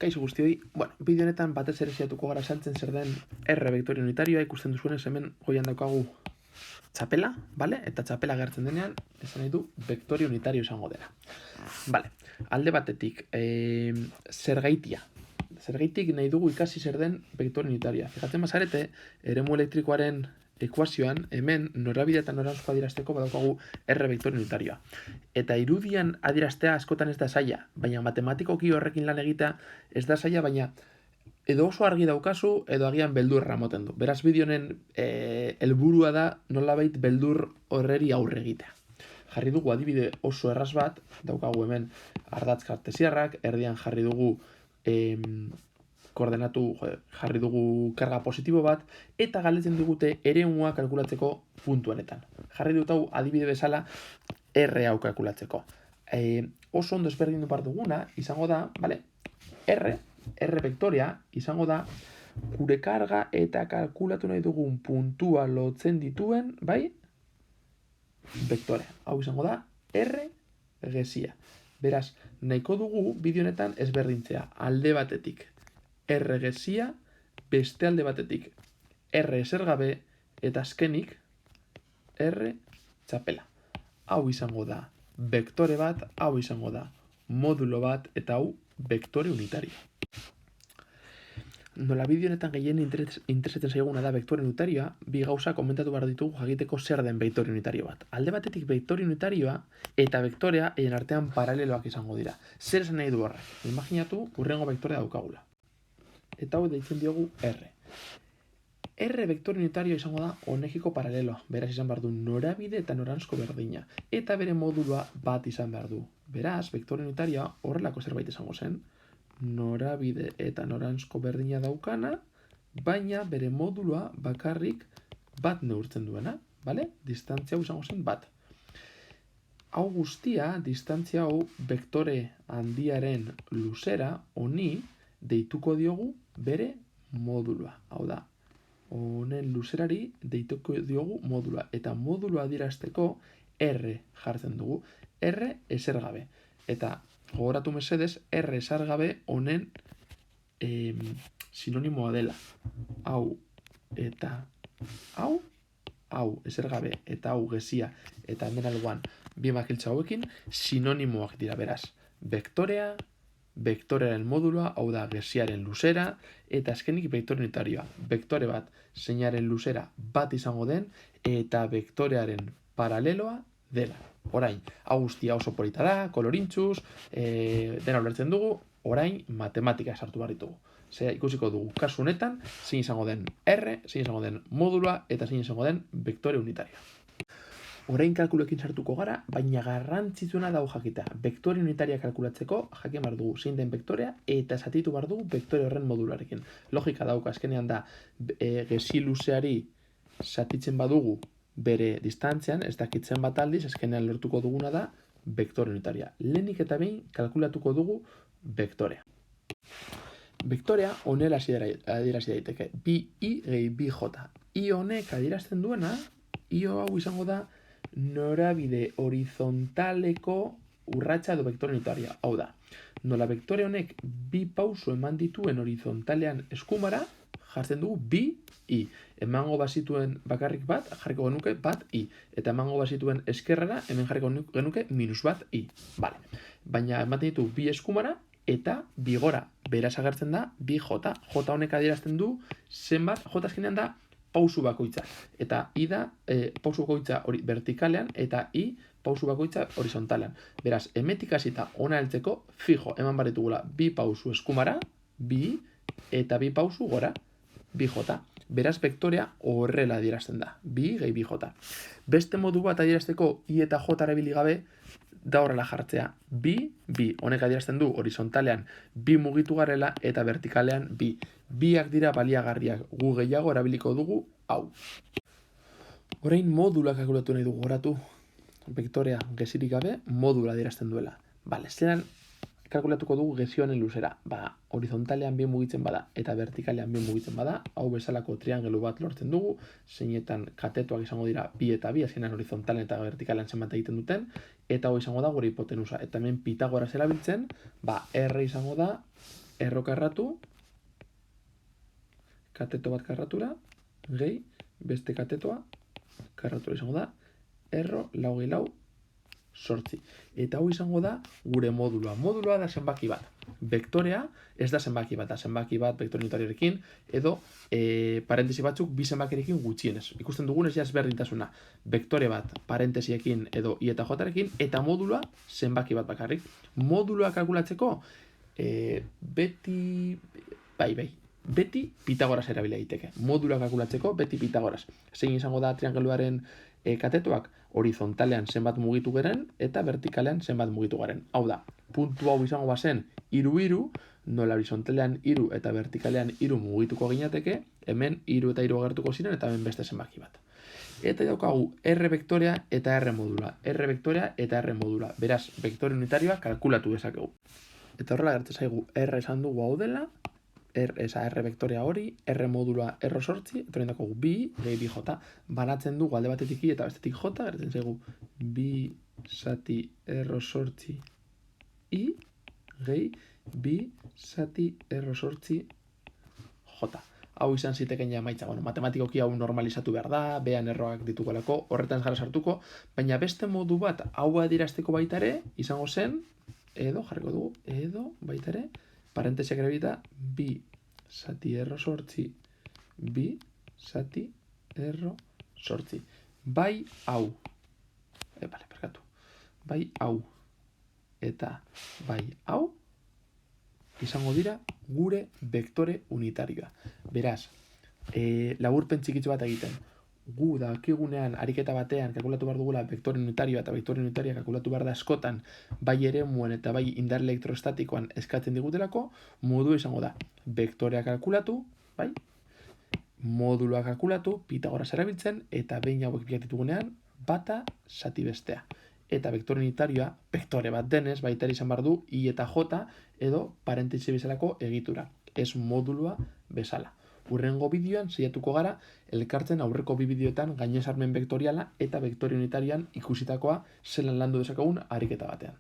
Kaixo guztioi, bideo honetan batez ere saiatuko gara saltzen zer den R vektorio unitarioa. Ikusten duzuenez hemen goian daukagu txapela, bale? Eta txapela gertzen denean, esan nahi du vektorio unitario izango dela. Bale, alde batetik, zergaitia. Zergaitik nahi dugu ikasi zer den vektorio unitarioa. Fijatzen bazarete, eremu elektrikoaren ekuazioan, hemen norabide eta noranzko adierazteko badaukagu R vektorio unitarioa. Eta irudian adieraztea askotan ez da zaila, baina matematikoki horrekin lan egitea ez da zaila, baina edo oso argi daukazu, edo agian beldurra moten du. Beraz, bideo honen helburua da nolabait beldur horreri aurre egitea. Jarri dugu adibide oso erraz bat, daukagu hemen ardatz kartesiarrak, erdian jarri dugu jarri dugu karga positibo bat, eta galdetzen digute eremua kalkulatzeko puntuanetan. Jarri dut hau adibide bezala R hau kalkulatzeko. Oso ondo ezberdindu behar duguna, izango da, R vektorea izango da, gure karga eta kalkulatu nahi dugun puntua lotzen dituen, vektorea. Hau izango da, R gezia. Beraz, nahiko dugu bideo honetan ezberdintzea alde batetik R gezia, beste alde batetik R ezer gabe, eta azkenik R txapela. Hau izango da vektore bat, hau izango da modulo bat, eta hau vektore unitario. Nola bideo honetan gehien interesatzen zaiguna da vektore unitarioa, bi gauza komentatu behar ditugu jakiteko zer den vektore unitario bat. Alde batetik vektore unitarioa eta vektorea egin artean paraleloak izango dira. Zer esan nahi du horrek? Imaginatu hurrengo vektorea daukagula. Eta hau deitzen diogu R. R vektore unitario izango da honekiko paraleloa. Beraz izan behar du norabide eta noranzko berdina. Eta bere modulua bat izan behar du. Beraz, vektore unitarioa horrelako zerbait izango zen. Norabide eta noranzko berdina daukana, baina bere modulua bakarrik bat neurtzen duena. Bale? Distantzia hau izango zen bat. Hau guztia, distantzia hau vektore handiaren luzera honi deituko diogu bere modulua. Hau da, honen luzerari deituko diogu modulua. Eta modulua adierazteko R jartzen dugu. R ezer gabe. Eta gogoratu mesedez, R ezer gabe honen sinonimoa dela. Hau eta hau ezer gabe eta hau gezia eta hemen algoan bi makiltza hauekin sinonimoak dira. Beraz, vektorea, vektorearen modulua, hau da geziaren luzera, eta azkenik vektore unitarioa. Vektore bat zeinaren luzera bat izango den, eta vektorearen paraleloa dela. Orain, hau guztia oso polita da, kolorintxuz, dena ulertzen dugu, orain matematika sartu behar ditugu. Ikusiko dugu kasu honetan, zein izango den R, zein izango den modulua, eta zein izango den vektore unitarioa. Orain kalkulekin sartuko gara, baina garrantzitsuena dago jakita. Vektore unitaria kalkulatzeko jakin behar dugu zein den vektorea eta zatitu behar dugu vektore horren modularekin. Logika dauka, azkenean da gezi luzeari zatitzen badugu bere distantzian, ez dakitzen bat aldiz, azkenean lortuko duguna da vektore unitaria. Lehenik eta behin kalkulatuko dugu vektorea. Vektorea honela adierazi daiteke. Bi I gehi bi J. I honek adierazten duena, I hau izango da norabide horizontaleko urratsa edo vektore unitaria. Hau da, nola vektore honek bi pauso eman dituen horizontalean eskumara, jartzen dugu bi I. Emango bazituen bakarrik bat, jarriko genuke bat I. Eta emango bazituen eskerrera, hemen jarriko genuke minus bat I. Vale. Baina ematen ditu bi eskumara eta bi gora. Beraz agertzen da bi J. J honek adierazten du zenbat, J azkenean da pausu bakoitza. Eta I da pausu bakoitza vertikalean eta I pausu bakoitza horizontalean. Beraz, hemetik hasita ona heltzeko fijo eman baritugula bi pausu eskumara, bi eta bi pausu gora, bi J. Beraz, vektorea horrela adierazten da. Bi gehi bi J. Beste modu bat adierazteko I eta J erabili gabe da horrela jartzea. Bi, honek adierazten du horizontalean bi mugitu garela eta vertikalean bi. Biak dira baliagarriak, gu gehiago erabiliko dugu hau. Orain modula kalkulatu nahi dugu, goratu vektorea gezirik gabe modula adierazten duela. Bale, zelan kalkulatuko dugu gezioanen luzera. Horizontalean bi mugitzen bada eta vertikalean bi mugitzen bada, hau bezalako triangelu bat lortzen dugu, zeinetan katetuak izango dira bi eta bi, azkenean horizontalean eta vertikalean zenbat egiten duten, eta hau izango da gure hipotenusa. Eta hemen Pitagoras erabiltzen, R izango da erro karratu, kateto bat karratura, gehi, beste katetoa, karratura izango da, erro, lau gehi lau, sortzi. Eta hau izango da gure modulua. Modulua da zenbaki bat. Vektorea ez da zenbaki bat, da zenbaki bat vektore unitarioarekin edo parentesi batzuk bi zenbakirekin gutxienez. Ikusten dugunez ja ezberdintasuna. Vektore bat parentesiekin edo i eta j-rekin eta modulua zenbaki bat bakarrik. Modulua kalkulatzeko beti Pitagoras erabili daiteke. Modulua kalkulatzeko beti Pitagoras. Zein izango da triangeluaren katetoak? Horizontalean zenbat mugitu garen eta vertikalean zenbat mugitu garen. Hau da, puntu hau izango bazen 3, nola horizontalean 3 eta vertikalean 3 mugituko ginateke, hemen 3 eta 3 agertuko ziren eta hemen beste zenbaki bat. Eta daukagu R vektorea eta R modula. R vektorea eta R modula. Beraz, vektore unitarioa kalkulatu dezakegu. Eta horrela gertzen zaigu R esan dugu hau dela, R vektorea hori, R modulua erro sortzi, eta hori dakogu bi, gehi bi jota. Banatzen dugu alde batetik i eta bestetik jota, gertzen zaigu bi zati erro sortzi i, gehi bi zati erro sortzi jota. Hau izan ziteken ja maitza, matematikoki hau normalizatu behar da, behan erroak ditukolako, horretan ez gara sartuko, baina beste modu bat hau adierazteko baita ere, izango zen, edo, jarriko dugu, edo, baita ere, parentesiak erabilita, bi zati erro sortzi, bi zati erro sortzi. Bai hau, bai hau, eta bai hau, izango dira gure vektore unitarioa. Beraz, laburpen txikitzu bat egiten. Gu dakigunean ariketa batean kalkulatu behar dugula vektore unitarioa eta vektore unitarioa kalkulatu behar da askotan bai eremuen eta bai indar elektrostatikoan eskatzen digutelako, modu izango da vektorea kalkulatu, bai? Modulua kalkulatu, Pitagoras erabiltzen eta behin hauek biak ditugunean bata zati bestea. Eta vektore unitarioa, vektore bat denez, baita izan behar du i eta j edo parentesi bezalako egitura. Ez modulua bezala. Hurrengo bideoan saiatuko gara elkartzen aurreko bi bideoetan gainesarmen vektoriala eta vektore unitarioan ikusitakoa zelan landu dezakegun ariketa batean.